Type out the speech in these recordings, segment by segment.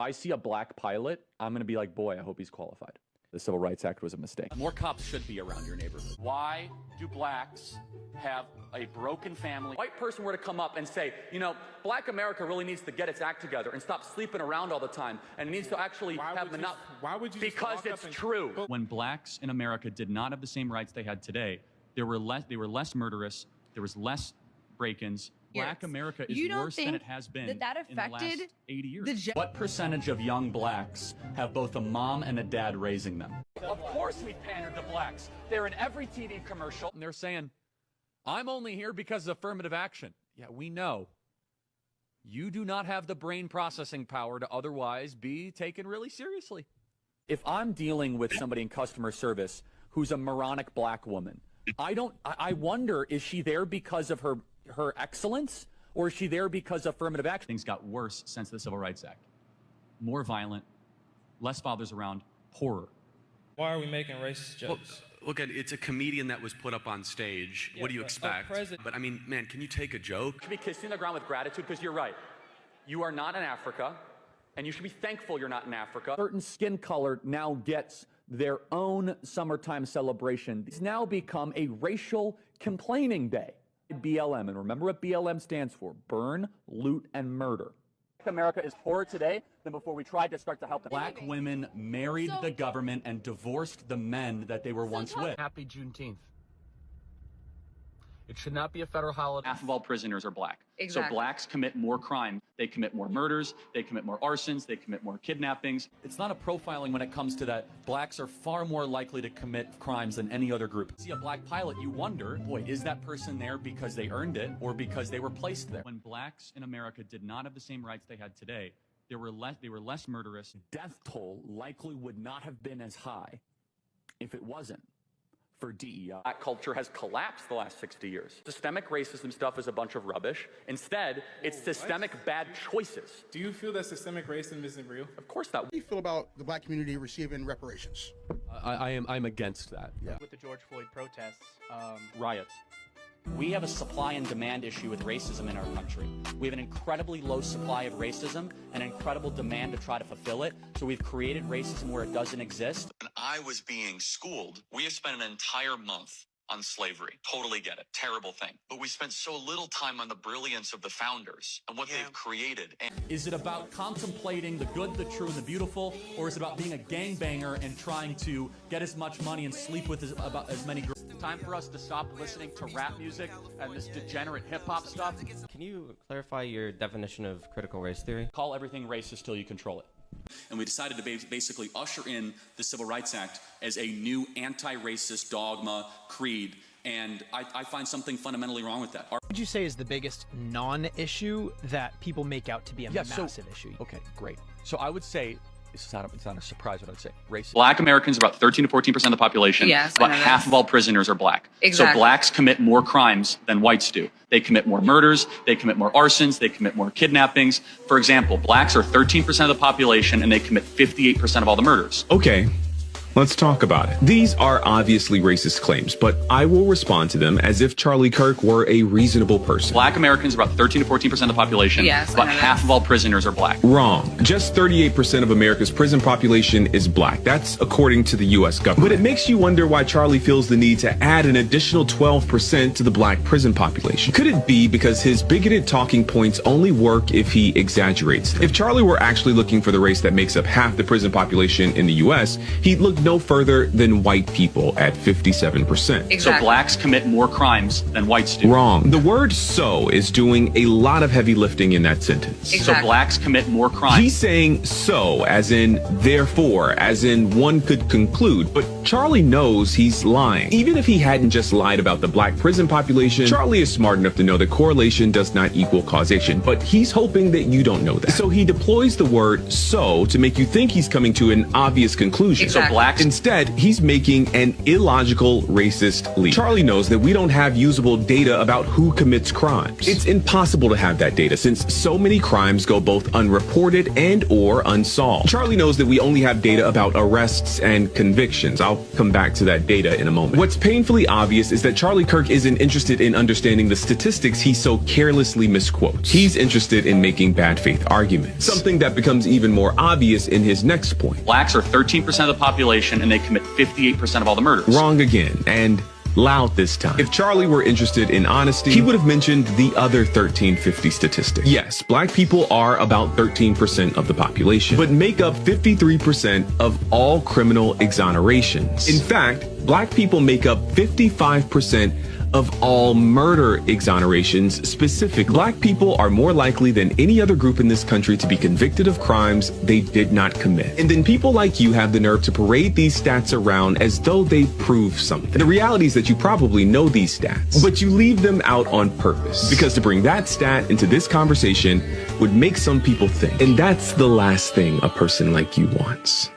I see a black pilot, I'm going to be like, boy, I hope he's qualified. The Civil Rights Act was a mistake. More cops should be around your neighborhood. Why do blacks have a broken family? White person were to come up and say, you know, black America really needs to get its act together and stop sleeping around all the time, and it needs to actually why would you because it's true. When blacks in America did not have the same rights they had today, they were less murderous, there was less break-ins. Black America is worse than it has been in the last 80 years. What percentage of young blacks have both a mom and a dad raising them? Of course we pandered to blacks. They're in every TV commercial. And they're saying, I'm only here because of affirmative action. Yeah, we know. You do not have the brain processing power to otherwise be taken really seriously. If I'm dealing with somebody in customer service who's a moronic black woman, I wonder, is she there because of her excellence, or is she there because of affirmative action? Things got worse since the Civil Rights Act. More violent, less fathers around, poorer. Why are we making racist jokes? Well, look, it's a comedian that was put up on stage. Yeah, what do you expect? But I mean, man, can you take a joke? You should be kissing the ground with gratitude, because you're right. You are not in Africa, and you should be thankful you're not in Africa. Certain skin color now gets their own summertime celebration. It's now become a racial complaining day. BLM, and remember what BLM stands for: burn, loot, and murder. America is poorer today than before we tried to start to help them. Black women married the government and divorced the men that they were once with. Happy Juneteenth. It should not be a federal holiday. Half of all prisoners are black. Exactly. So blacks commit more crime. They commit more murders. They commit more arsons. They commit more kidnappings. It's not a profiling when it comes to that. Blacks are far more likely to commit crimes than any other group. See a black pilot, you wonder, boy, is that person there because they earned it or because they were placed there? When blacks in America did not have the same rights they had today, they were less murderous. Death toll likely would not have been as high if it wasn't for DEI. Black culture has collapsed the last 60 years. Systemic racism stuff is a bunch of rubbish. Instead, it's systemic bad choices. Do you feel that systemic racism isn't real? Of course not. How do you feel about the black community receiving reparations? I'm against that. Yeah. With the George Floyd protests, Riots. We have a supply and demand issue with racism in our country. We have an incredibly low supply of racism and an incredible demand to try to fulfill it. So we've created racism where it doesn't exist. When I was being schooled, we have spent an entire month on slavery. Totally get it. Terrible thing. But we spent so little time on the brilliance of the founders and what they've created. And is it about contemplating the good, the true, and the beautiful, or is it about being a gangbanger and trying to get as much money and sleep with as many girls? Time for us to stop listening to rap music and this degenerate hip-hop stuff. Can you clarify your definition of critical race theory? Call everything racist till you control it. And we decided to basically usher in the Civil Rights Act as a new anti-racist dogma, creed, and I find something fundamentally wrong with that. What would you say is the biggest non-issue that people make out to be a massive issue? Okay, great. So I would say, it's not a surprise what I would say. Racism. Black Americans are about 13 to 14% of the population. Yes, about half of all prisoners are black. Exactly. So blacks commit more crimes than whites do. They commit more murders. They commit more arsons. They commit more kidnappings. For example, blacks are 13% of the population and they commit 58% of all the murders. Okay. Let's talk about it. These are obviously racist claims, but I will respond to them as if Charlie Kirk were a reasonable person. Black Americans are about 13 to 14% of the population. Yes, about half of all prisoners are black. Wrong. Just 38% of America's prison population is black. That's according to the U.S. government. But it makes you wonder why Charlie feels the need to add an additional 12% to the black prison population. Could it be because his bigoted talking points only work if he exaggerates them? If Charlie were actually looking for the race that makes up half the prison population in the U.S., he'd look no further than white people at 57%. Exactly. So blacks commit more crimes than whites do. Wrong. The word "so" is doing a lot of heavy lifting in that sentence. Exactly. So blacks commit more crimes. He's saying "so" as in therefore, as in one could conclude, but Charlie knows he's lying. Even if he hadn't just lied about the black prison population, Charlie is smart enough to know that correlation does not equal causation, but he's hoping that you don't know that. So he deploys the word "so" to make you think he's coming to an obvious conclusion. Exactly. So blacks. Instead, he's making an illogical, racist leap. Charlie knows that we don't have usable data about who commits crimes. It's impossible to have that data since so many crimes go both unreported and or unsolved. Charlie knows that we only have data about arrests and convictions. I'll come back to that data in a moment. What's painfully obvious is that Charlie Kirk isn't interested in understanding the statistics he so carelessly misquotes. He's interested in making bad faith arguments. Something that becomes even more obvious in his next point. Blacks are 13% of the population and they commit 58% of all the murders. Wrong again, and loud this time. If Charlie were interested in honesty, he would have mentioned the other 1350 statistic. Yes, black people are about 13% of the population, but make up 53% of all criminal exonerations. In fact, black people make up 55% of all murder exonerations specifically. Black people are more likely than any other group in this country to be convicted of crimes they did not commit. And then people like you have the nerve to parade these stats around as though they prove something. The reality is that you probably know these stats, but you leave them out on purpose, because to bring that stat into this conversation would make some people think. And that's the last thing a person like you wants.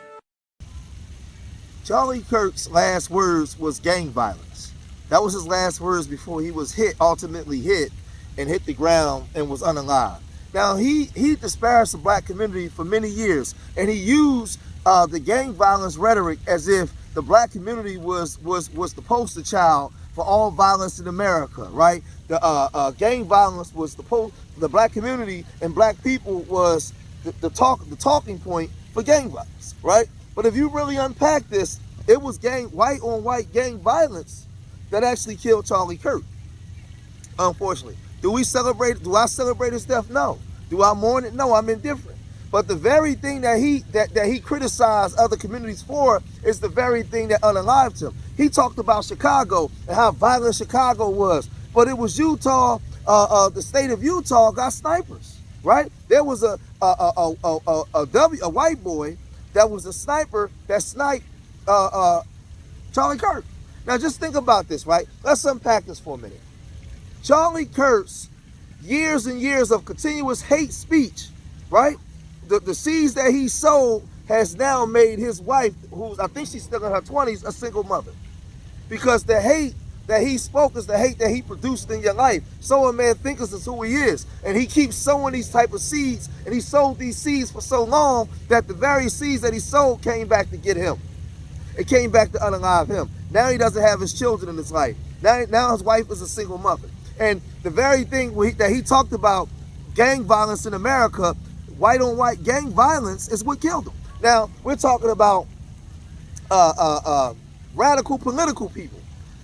Charlie Kirk's last words was gang violence. That was his last words before he was ultimately hit and hit the ground and was unalive. Now, he disparaged the black community for many years, and he used the gang violence rhetoric as if the black community was the poster child for all violence in America, right? The gang violence was the black community, and black people was the talking point for gang violence, right? But if you really unpack this, it was white on white gang violence that actually killed Charlie Kirk, unfortunately. Do I celebrate his death? No. Do I mourn it? No, I'm indifferent. But the very thing that he criticized other communities for is the very thing that unalived him. He talked about Chicago and how violent Chicago was, but it was Utah. The state of Utah got snipers, right? There was a white boy that was a sniper that sniped Charlie Kirk. Now just think about this, right? Let's unpack this for a minute. Charlie Kirk's years and years of continuous hate speech, right? The seeds that he sowed has now made his wife, who's, I think she's still in her 20s, a single mother. Because the hate that he spoke is the hate that he produced in your life. So a man thinketh is who he is. And he keeps sowing these type of seeds, and he sowed these seeds for so long that the very seeds that he sowed came back to get him. It came back to unalive him. Now he doesn't have his children in his life. Now his wife is a single mother. And the very thing that he talked about, gang violence in America, white on white gang violence, is what killed him. Now we're talking about radical political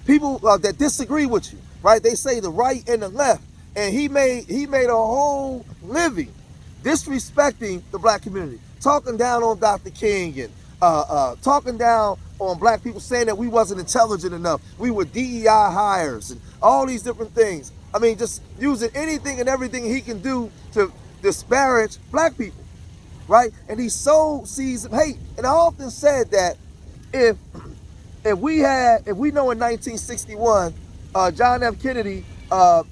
people that disagree with you, right? They say the right and the left, and he made a whole living disrespecting the black community, talking down on Dr. King and talking down on black people, saying that we wasn't intelligent enough. We were DEI hires and all these different things. I mean, just using anything and everything he can do to disparage black people, right? And he sowed seeds of hate. And I often said that if we know in 1961, John F. Kennedy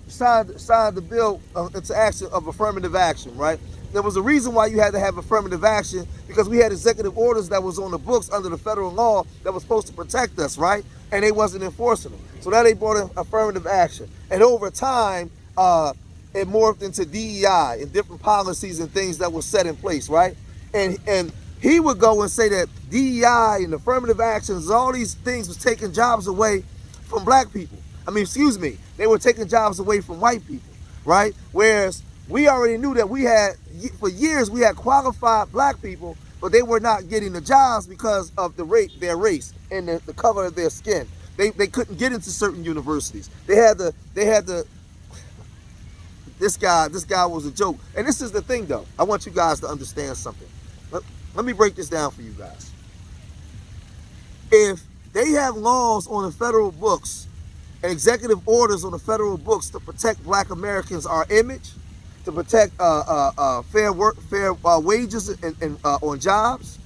signed the bill into action of affirmative action, right? There was a reason why you had to have affirmative action, because we had executive orders that was on the books under the federal law that was supposed to protect us, right? And they wasn't enforcing them. So now they brought in affirmative action. And over time, it morphed into DEI and different policies and things that were set in place, right? And he would go and say that DEI and affirmative actions, all these things was taking jobs away from black people. I mean, excuse me, they were taking jobs away from white people, right? Whereas we already knew that for years we had qualified black people, but they were not getting the jobs because of their race and the color of their skin. They couldn't get into certain universities. This guy was a joke. And this is the thing though. I want you guys to understand something. Let me break this down for you guys. If they have laws on the federal books and executive orders on the federal books to protect black Americans, our image, to protect fair wages and on jobs,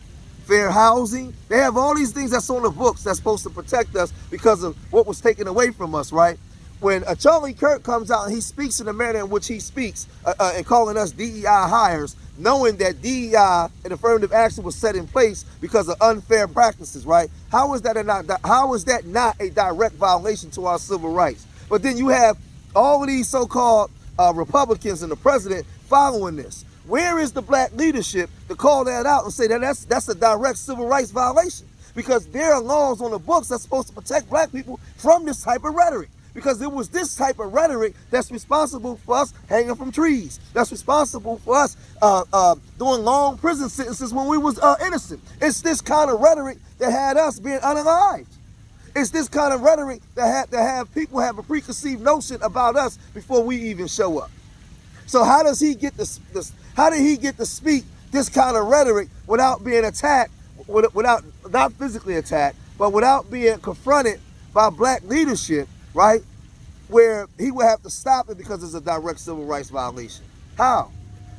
fair housing. They have all these things that's on the books that's supposed to protect us because of what was taken away from us, right? when Charlie Kirk comes out and he speaks in the manner in which he speaks, and calling us DEI hires, knowing that DEI and affirmative action was set in place because of unfair practices, right? How is that not a direct violation to our civil rights? But then you have all of these so-called Republicans and the president following this. Where is the black leadership to call that out and say that that's a direct civil rights violation? Because there are laws on the books that's supposed to protect black people from this type of rhetoric. Because it was this type of rhetoric that's responsible for us hanging from trees. That's responsible for us doing long prison sentences when we was innocent. It's this kind of rhetoric that had us being unalived. It's this kind of rhetoric that have people have a preconceived notion about us before we even show up. So how does he get this? How did he get to speak this kind of rhetoric without being attacked, without not physically attacked, but without being confronted by black leadership, right? Where he would have to stop it because it's a direct civil rights violation. How?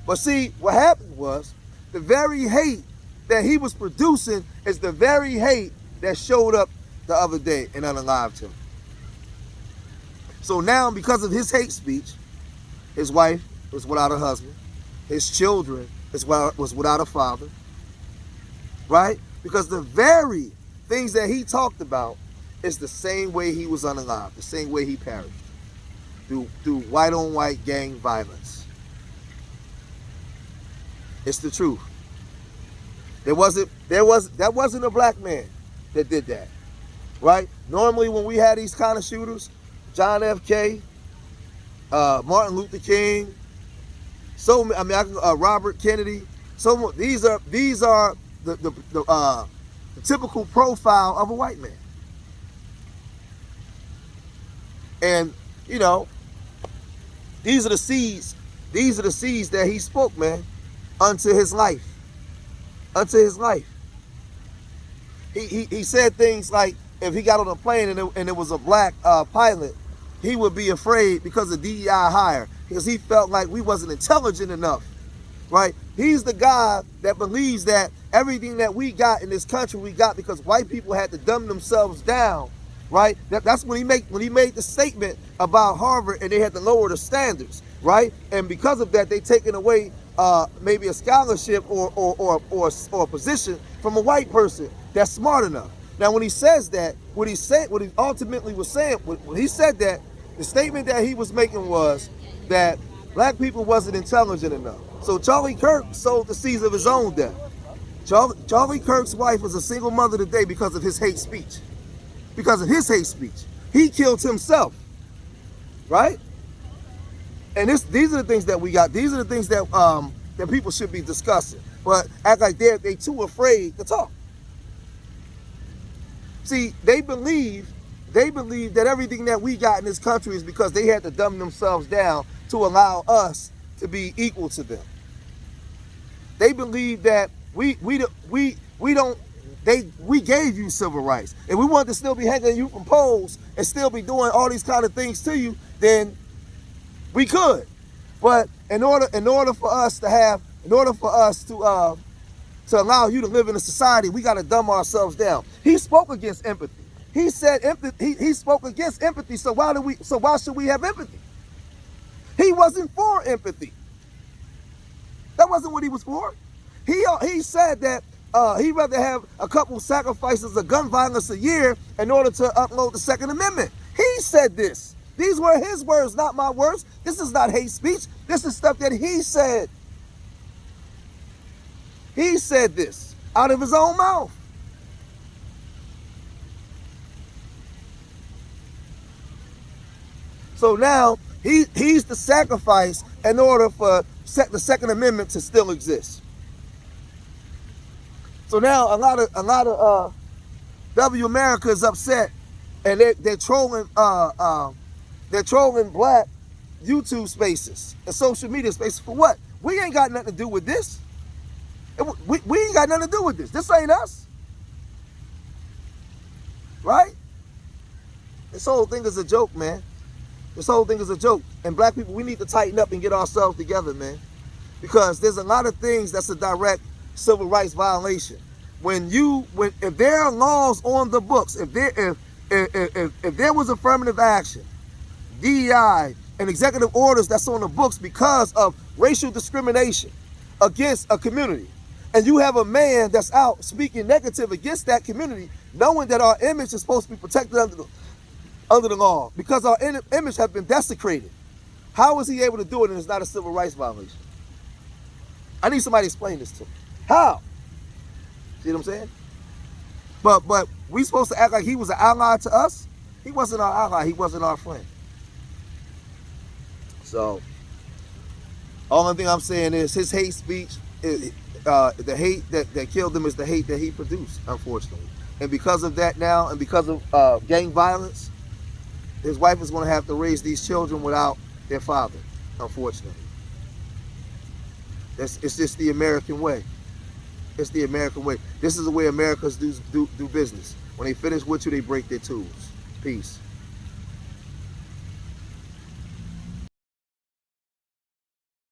But see, what happened was the very hate that he was producing is the very hate that showed up the other day and unalived him. So now, because of his hate speech, his wife was without a husband, his children was without a father, right? Because the very things that he talked about is the same way he was unalived, the same way he perished, through white-on-white gang violence. It's the truth. That wasn't a black man that did that, right? Normally when we had these kind of shooters, John F. K., Martin Luther King, Robert Kennedy. These are the typical profile of a white man. And you know, these are the seeds that he spoke, man, unto his life. Unto his life. He said things like, if he got on a plane and it was a black pilot, he would be afraid because of DEI hire, because he felt like we wasn't intelligent enough, right? He's the guy that believes that everything that we got in this country, we got because white people had to dumb themselves down, right? That's when he made the statement about Harvard and they had to lower the standards, right? And because of that, they taken away maybe a scholarship or a position from a white person that's smart enough. Now, when he says that, what he ultimately was saying, when he said that, the statement that he was making was that black people wasn't intelligent enough. So Charlie Kirk sowed the seeds of his own death. Charlie Kirk's wife was a single mother today because of his hate speech. Because of his hate speech. He killed himself, right? And these are the things that we got. These are the things that that people should be discussing. But act like they too afraid to talk. See, they believe that everything that we got in this country is because they had to dumb themselves down to allow us to be equal to them. They believe that we gave you civil rights. If we wanted to still be hanging you from poles and still be doing all these kind of things to you, then we could. But in order for us to allow you to live in a society, we got to dumb ourselves down. He spoke against empathy. He said empathy. He spoke against empathy. So why should we have empathy? He wasn't for empathy. That wasn't what he was for. He said that he'd rather have a couple sacrifices of gun violence a year in order to uphold the Second Amendment. He said this. These were his words, not my words. This is not hate speech. This is stuff that he said. He said this out of his own mouth. So now he's the sacrifice in order for the Second Amendment to still exist. So now a lot of W America is upset, and they're trolling black YouTube spaces and social media spaces for what? We ain't got nothing to do with this. We ain't got nothing to do with this. This ain't us. Right? This whole thing is a joke, man. This whole thing is a joke. And black people, we need to tighten up and get ourselves together, man. Because there's a lot of things that's a direct civil rights violation. If there are laws on the books, if there was affirmative action DEI, and executive orders that's on the books because of racial discrimination against a community. And you have a man that's out speaking negative against that community, knowing that our image is supposed to be protected under the law because our image has been desecrated. How is he able to do it and it's not a civil rights violation? I need somebody to explain this to me. How? See what I'm saying? But we supposed to act like he was an ally to us? He wasn't our ally. He wasn't our friend. So, only thing I'm saying is his hate speech, the hate that killed him is the hate that he produced, unfortunately. And because of that now, and because of gang violence, his wife is going to have to raise these children without their father, unfortunately. It's just the American way. It's the American way. This is the way Americans do business. When they finish with you, they break their tools. Peace.